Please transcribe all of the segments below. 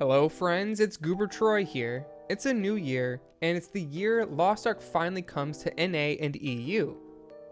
Hello friends, it's Goober Troy here. It's a new year, and it's the year Lost Ark finally comes to NA and EU.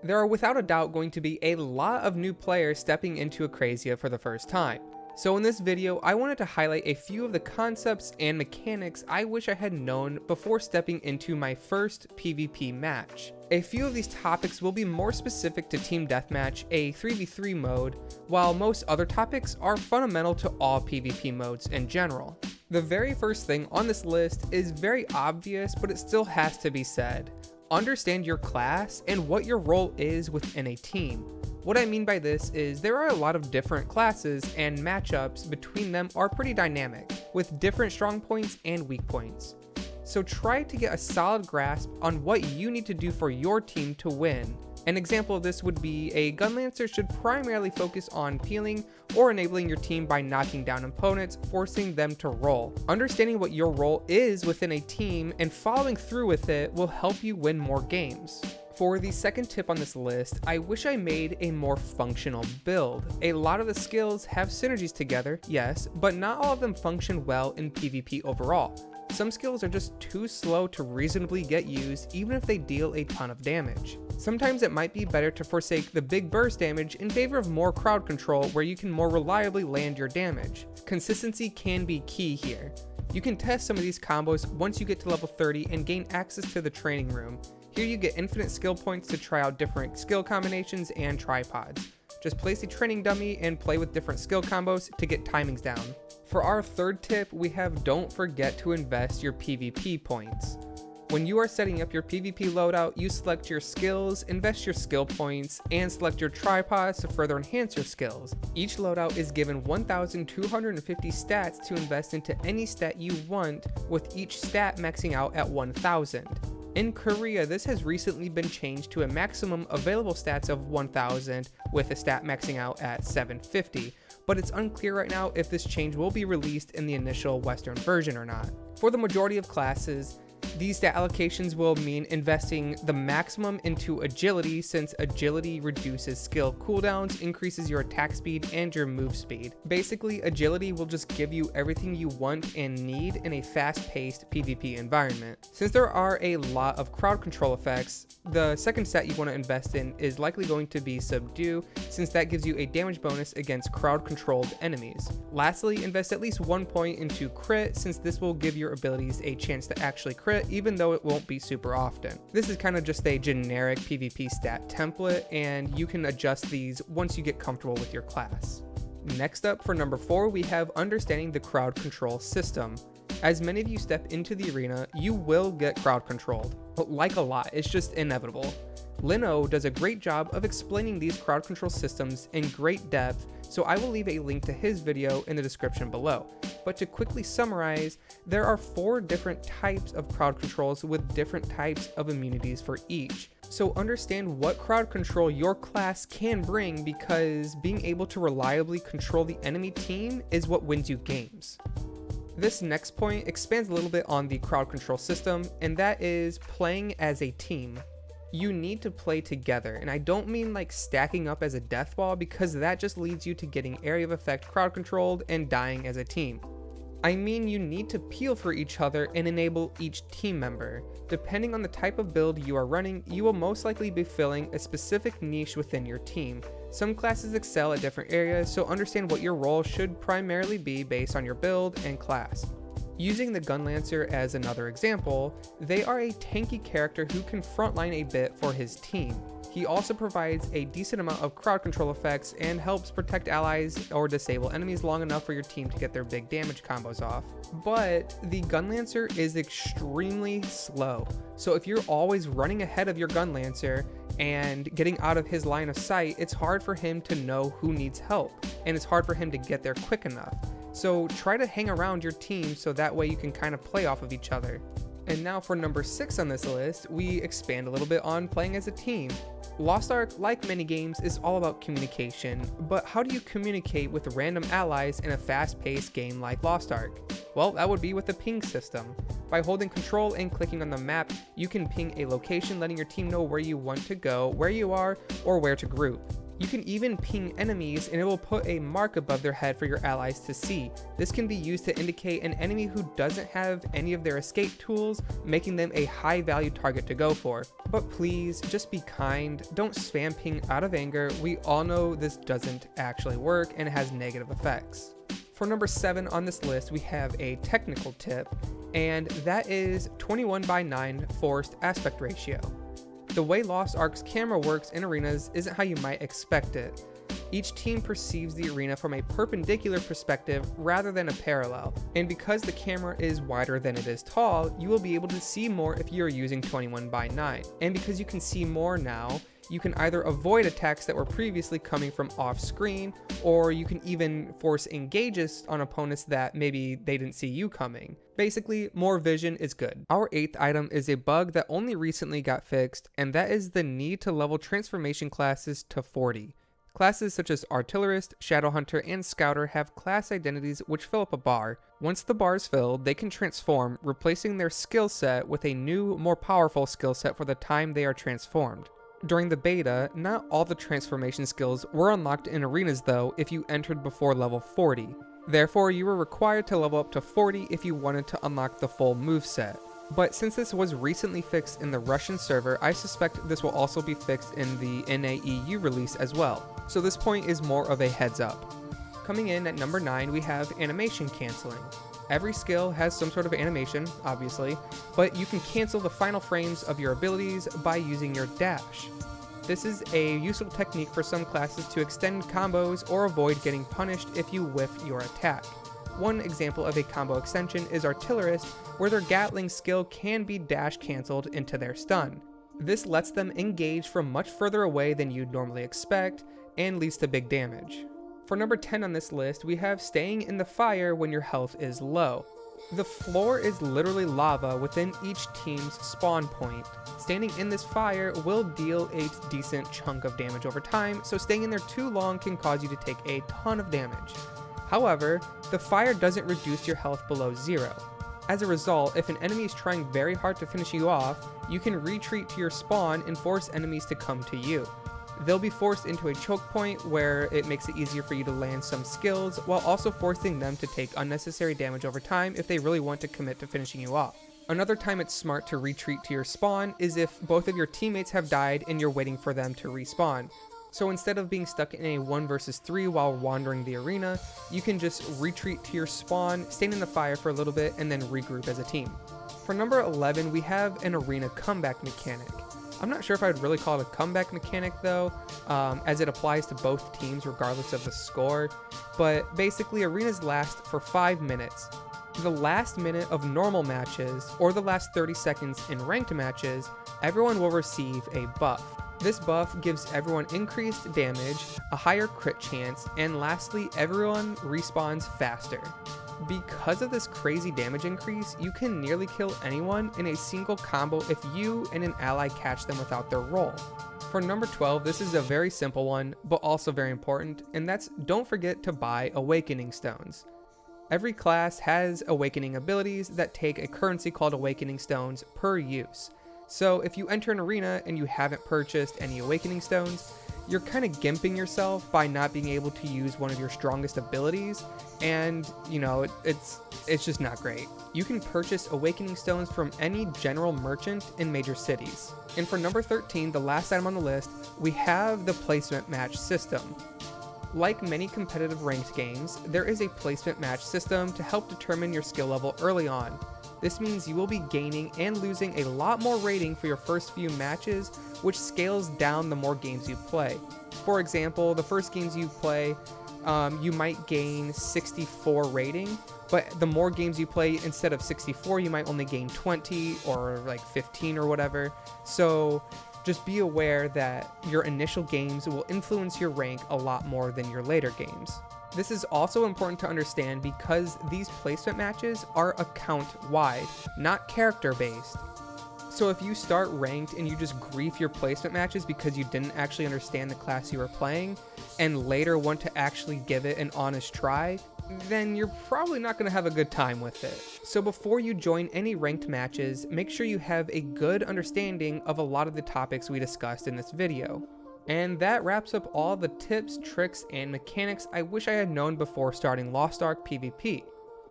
There are without a doubt going to be a lot of new players stepping into Acrazia for the first time. So in this video, I wanted to highlight a few of the concepts and mechanics I wish I had known before stepping into my first PvP match. A few of these topics will be more specific to Team Deathmatch, a 3v3 mode, while most other topics are fundamental to all PvP modes in general. The very first thing on this list is very obvious, but it still has to be said. Understand your class and what your role is within a team. What I mean by this is there are a lot of different classes and matchups between them are pretty dynamic, with different strong points and weak points. So try to get a solid grasp on what you need to do for your team to win. An example of this would be a Gunlancer should primarily focus on peeling or enabling your team by knocking down opponents, forcing them to roll. Understanding what your role is within a team and following through with it will help you win more games. For the second tip on this list, I wish I made a more functional build. A lot of the skills have synergies together, yes, but not all of them function well in PvP overall. Some skills are just too slow to reasonably get used even if they deal a ton of damage. Sometimes it might be better to forsake the big burst damage in favor of more crowd control where you can more reliably land your damage. Consistency can be key here. You can test some of these combos once you get to level 30 and gain access to the training room. Here you get infinite skill points to try out different skill combinations and tripods. Just place a training dummy and play with different skill combos to get timings down. For our third tip, we have don't forget to invest your PvP points. When you are setting up your PvP loadout, you select your skills, invest your skill points, and select your tripods to further enhance your skills. Each loadout is given 1,250 stats to invest into any stat you want, with each stat maxing out at 1,000. In Korea, this has recently been changed to a maximum available stats of 1,000 with a stat maxing out at 750, but it's unclear right now if this change will be released in the initial Western version or not. For the majority of classes, these stat allocations will mean investing the maximum into agility, since agility reduces skill cooldowns, increases your attack speed, and your move speed. Basically, agility will just give you everything you want and need in a fast-paced PvP environment. Since there are a lot of crowd control effects, the second stat you want to invest in is likely going to be Subdue, since that gives you a damage bonus against crowd-controlled enemies. Lastly, invest at least 1 point into Crit, since this will give your abilities a chance to actually crit, even though it won't be super often. This is kind of just a generic PvP stat template, and you can adjust these once you get comfortable with your class. Next up, for number 4, we have understanding the crowd control system. As many of you step into the arena, you will get crowd controlled. Like a lot, it's just inevitable. Lin-O does a great job of explaining these crowd control systems in great depth, so I will leave a link to his video in the description below. But to quickly summarize, there are 4 different types of crowd controls with different types of immunities for each. So understand what crowd control your class can bring, because being able to reliably control the enemy team is what wins you games. This next point expands a little bit on the crowd control system, and that is playing as a team. You need to play together, and I don't mean like stacking up as a death wall, because that just leads you to getting area of effect crowd controlled and dying as a team. I mean you need to peel for each other and enable each team member. Depending on the type of build you are running, you will most likely be filling a specific niche within your team. Some classes excel at different areas, so understand what your role should primarily be based on your build and class. Using the Gunlancer as another example, they are a tanky character who can frontline a bit for his team. He also provides a decent amount of crowd control effects and helps protect allies or disable enemies long enough for your team to get their big damage combos off. But the Gunlancer is extremely slow, so if you're always running ahead of your Gunlancer and getting out of his line of sight, it's hard for him to know who needs help, and it's hard for him to get there quick enough. So try to hang around your team so that way you can kind of play off of each other. And now for number 6 on this list, we expand a little bit on playing as a team. Lost Ark, like many games, is all about communication, but how do you communicate with random allies in a fast-paced game like Lost Ark? Well, that would be with the ping system. By holding control and clicking on the map, you can ping a location letting your team know where you want to go, where you are, or where to group. You can even ping enemies and it will put a mark above their head for your allies to see. This can be used to indicate an enemy who doesn't have any of their escape tools, making them a high value target to go for. But please, just be kind, don't spam ping out of anger. We all know this doesn't actually work and it has negative effects. For number 7 on this list, we have a technical tip, and that is 21:9 forced aspect ratio. The way Lost Ark's camera works in arenas isn't how you might expect it. Each team perceives the arena from a perpendicular perspective rather than a parallel, and because the camera is wider than it is tall, you will be able to see more if you are using 21:9. And because you can see more now, you can either avoid attacks that were previously coming from off screen, or you can even force engages on opponents that maybe they didn't see you coming. Basically, more vision is good. Our 8th item is a bug that only recently got fixed, and that is the need to level transformation classes to 40. Classes such as Artillerist, Shadowhunter, and Scouter have class identities which fill up a bar. Once the bar is filled, they can transform, replacing their skill set with a new, more powerful skill set for the time they are transformed. During the beta, not all the transformation skills were unlocked in arenas though if you entered before level 40. Therefore, you were required to level up to 40 if you wanted to unlock the full moveset. But since this was recently fixed in the Russian server, I suspect this will also be fixed in the NAEU release as well. So this point is more of a heads up. Coming in at number 9, we have animation canceling. Every skill has some sort of animation, obviously, but you can cancel the final frames of your abilities by using your dash. This is a useful technique for some classes to extend combos or avoid getting punished if you whiff your attack. One example of a combo extension is Artillerist, where their Gatling skill can be dash cancelled into their stun. This lets them engage from much further away than you'd normally expect, and leads to big damage. For number 10 on this list, we have staying in the fire when your health is low. The floor is literally lava within each team's spawn point. Standing in this fire will deal a decent chunk of damage over time, so staying in there too long can cause you to take a ton of damage. However, the fire doesn't reduce your health below 0. As a result, if an enemy is trying very hard to finish you off, you can retreat to your spawn and force enemies to come to you. They'll be forced into a choke point where it makes it easier for you to land some skills, while also forcing them to take unnecessary damage over time if they really want to commit to finishing you off. Another time it's smart to retreat to your spawn is if both of your teammates have died and you're waiting for them to respawn. So instead of being stuck in a 1 versus 3 while wandering the arena, you can just retreat to your spawn, stand in the fire for a little bit, and then regroup as a team. For number 11, we have an arena comeback mechanic. I'm not sure if I'd really call it a comeback mechanic though, as it applies to both teams regardless of the score, but basically arenas last for 5 minutes. The last minute of normal matches, or the last 30 seconds in ranked matches, everyone will receive a buff. This buff gives everyone increased damage, a higher crit chance, and lastly, everyone respawns faster. Because of this crazy damage increase, you can nearly kill anyone in a single combo if you and an ally catch them without their roll. For number 12, this is a very simple one, but also very important, and that's don't forget to buy Awakening Stones. Every class has Awakening abilities that take a currency called Awakening Stones per use. So if you enter an arena and you haven't purchased any Awakening Stones, you're kind of gimping yourself by not being able to use one of your strongest abilities, and it's just not great. You can purchase Awakening Stones from any general merchant in major cities. And for number 13, the last item on the list, we have the placement match system. Like many competitive ranked games, there is a placement match system to help determine your skill level early on. This means you will be gaining and losing a lot more rating for your first few matches, which scales down the more games you play. For example, the first games you play, you might gain 64 rating, but the more games you play, instead of 64, you might only gain 20 or like 15 or whatever. So just be aware that your initial games will influence your rank a lot more than your later games. This is also important to understand because these placement matches are account-wide, not character-based. So if you start ranked and you just grief your placement matches because you didn't actually understand the class you were playing, and later want to actually give it an honest try, then you're probably not going to have a good time with it. So before you join any ranked matches, make sure you have a good understanding of a lot of the topics we discussed in this video. And that wraps up all the tips, tricks, and mechanics I wish I had known before starting Lost Ark PvP.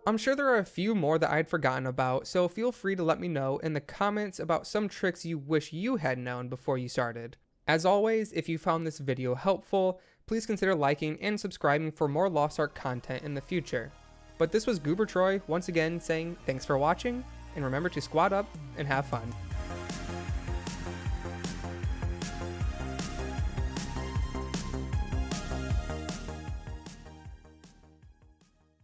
I'm sure there are a few more that I'd forgotten about, so feel free to let me know in the comments about some tricks you wish you had known before you started. As always, if you found this video helpful, please consider liking and subscribing for more Lost Ark content in the future. But this was Goober Troy once again saying thanks for watching, and remember to squad up and have fun.